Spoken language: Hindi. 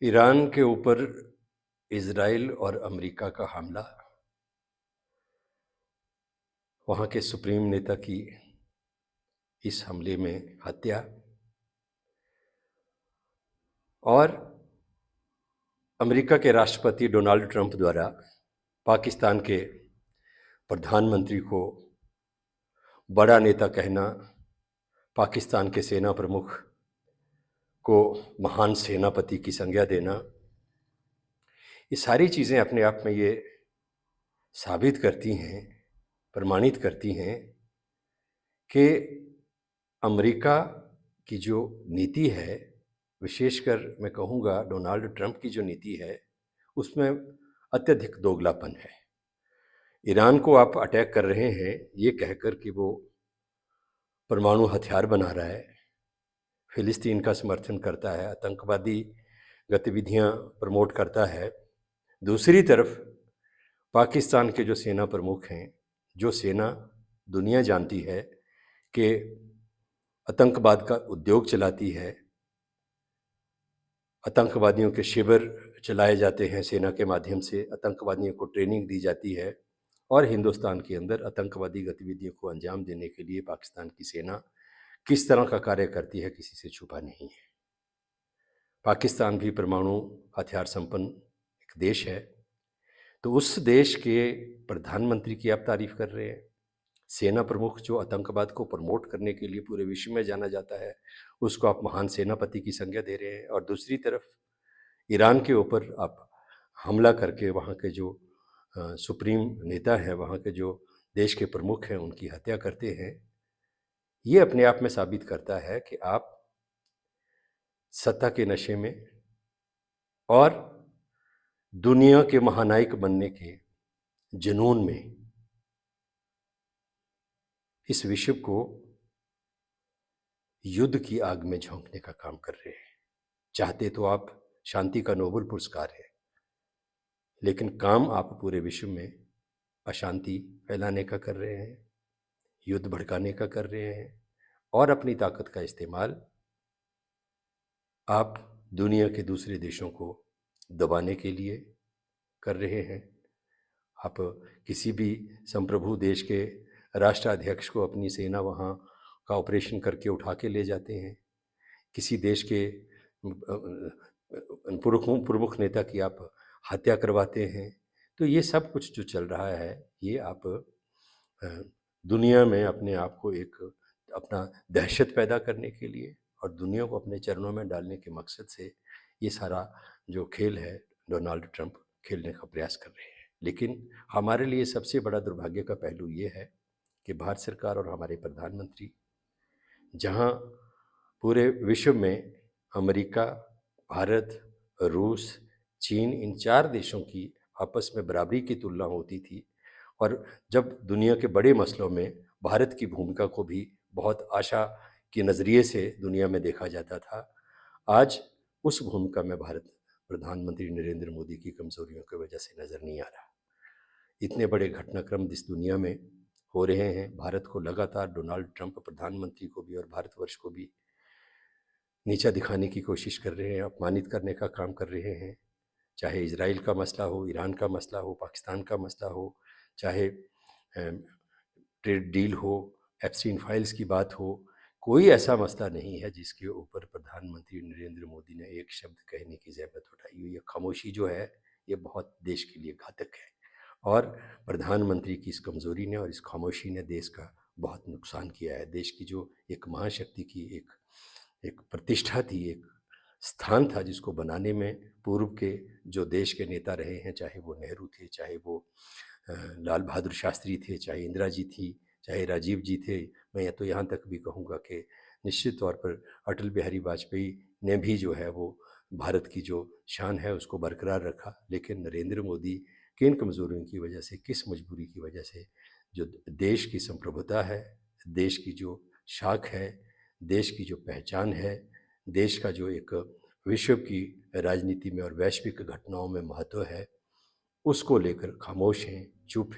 ईरान के ऊपर इजराइल और अमेरिका का हमला, वहाँ के सुप्रीम नेता की इस हमले में हत्या और अमेरिका के राष्ट्रपति डोनाल्ड ट्रंप द्वारा पाकिस्तान के प्रधानमंत्री को बड़ा नेता कहना, पाकिस्तान के सेना प्रमुख को महान सेनापति की संज्ञा देना, ये सारी चीज़ें अपने आप में ये साबित करती हैं, प्रमाणित करती हैं कि अमेरिका की जो नीति है, विशेषकर मैं कहूँगा डोनाल्ड ट्रंप की जो नीति है, उसमें अत्यधिक दोगलापन है। ईरान को आप अटैक कर रहे हैं ये कहकर कि वो परमाणु हथियार बना रहा है, फिलिस्तीन का समर्थन करता है, आतंकवादी गतिविधियां प्रमोट करता है। दूसरी तरफ पाकिस्तान के जो सेना प्रमुख हैं, जो सेना दुनिया जानती है कि आतंकवाद का उद्योग चलाती है, आतंकवादियों के शिविर चलाए जाते हैं सेना के माध्यम से, आतंकवादियों को ट्रेनिंग दी जाती है और हिंदुस्तान के अंदर आतंकवादी गतिविधियों को अंजाम देने के लिए पाकिस्तान की सेना किस तरह का कार्य करती है, किसी से छुपा नहीं है। पाकिस्तान भी परमाणु हथियार संपन्न एक देश है, तो उस देश के प्रधानमंत्री की आप तारीफ कर रहे हैं, सेना प्रमुख जो आतंकवाद को प्रमोट करने के लिए पूरे विश्व में जाना जाता है, उसको आप महान सेनापति की संज्ञा दे रहे हैं, और दूसरी तरफ ईरान के ऊपर आप हमला करके वहाँ के जो सुप्रीम नेता हैं, वहाँ के जो देश के प्रमुख हैं, उनकी हत्या करते हैं। ये अपने आप में साबित करता है कि आप सत्ता के नशे में और दुनिया के महानायक बनने के जुनून में इस विश्व को युद्ध की आग में झोंकने का काम कर रहे हैं। चाहते तो आप शांति का नोबेल पुरस्कार है, लेकिन काम आप पूरे विश्व में अशांति फैलाने का कर रहे हैं, युद्ध भड़काने का कर रहे हैं, और अपनी ताकत का इस्तेमाल आप दुनिया के दूसरे देशों को दबाने के लिए कर रहे हैं। आप किसी भी संप्रभु देश के राष्ट्राध्यक्ष को अपनी सेना वहाँ का ऑपरेशन करके उठा के ले जाते हैं, किसी देश के प्रमुख नेता की आप हत्या करवाते हैं। तो ये सब कुछ जो चल रहा है, ये आप दुनिया में अपने आप को एक अपना दहशत पैदा करने के लिए और दुनिया को अपने चरणों में डालने के मकसद से ये सारा जो खेल है डोनाल्ड ट्रंप खेलने का प्रयास कर रहे हैं। लेकिन हमारे लिए सबसे बड़ा दुर्भाग्य का पहलू ये है कि भारत सरकार और हमारे प्रधानमंत्री, जहाँ पूरे विश्व में अमेरिका, भारत, रूस, चीन, इन 4 देशों की आपस में बराबरी की तुलना होती थी, और जब दुनिया के बड़े मसलों में भारत की भूमिका को भी बहुत आशा के नज़रिए से दुनिया में देखा जाता था, आज उस भूमिका में भारत प्रधानमंत्री नरेंद्र मोदी की कमजोरियों की वजह से नज़र नहीं आ रहा। इतने बड़े घटनाक्रम इस दुनिया में हो रहे हैं, भारत को लगातार डोनाल्ड ट्रंप प्रधानमंत्री को भी और भारतवर्ष को भी नीचा दिखाने की कोशिश कर रहे हैं, अपमानित करने का काम कर रहे हैं। चाहे इजराइल का मसला हो, ईरान का मसला हो, पाकिस्तान का मसला हो, चाहे ट्रेड डील हो, एप्स्टीन फाइल्स की बात हो, कोई ऐसा मसला नहीं है जिसके ऊपर प्रधानमंत्री नरेंद्र मोदी ने एक शब्द कहने की ज़हमत उठाई हुई है। खामोशी जो है ये बहुत देश के लिए घातक है, और प्रधानमंत्री की इस कमज़ोरी ने और इस खामोशी ने देश का बहुत नुकसान किया है। देश की जो एक महाशक्ति की एक प्रतिष्ठा थी, एक स्थान था, जिसको बनाने में पूर्व के जो देश के नेता रहे हैं, चाहे वो नेहरू थे, चाहे वो लाल बहादुर शास्त्री थे, चाहे इंदिरा जी थी, चाहे राजीव जी थे, मैं तो यहाँ तक भी कहूँगा कि निश्चित तौर पर अटल बिहारी वाजपेयी ने भी जो है वो भारत की जो शान है उसको बरकरार रखा। लेकिन नरेंद्र मोदी किन कमज़ोरियों की वजह से, किस मजबूरी की वजह से जो देश की संप्रभुता है, देश की जो शाख है, देश की जो पहचान है, देश का जो एक विश्व की राजनीति में और वैश्विक घटनाओं में महत्व है, उसको लेकर खामोश हैं, चुप हैं।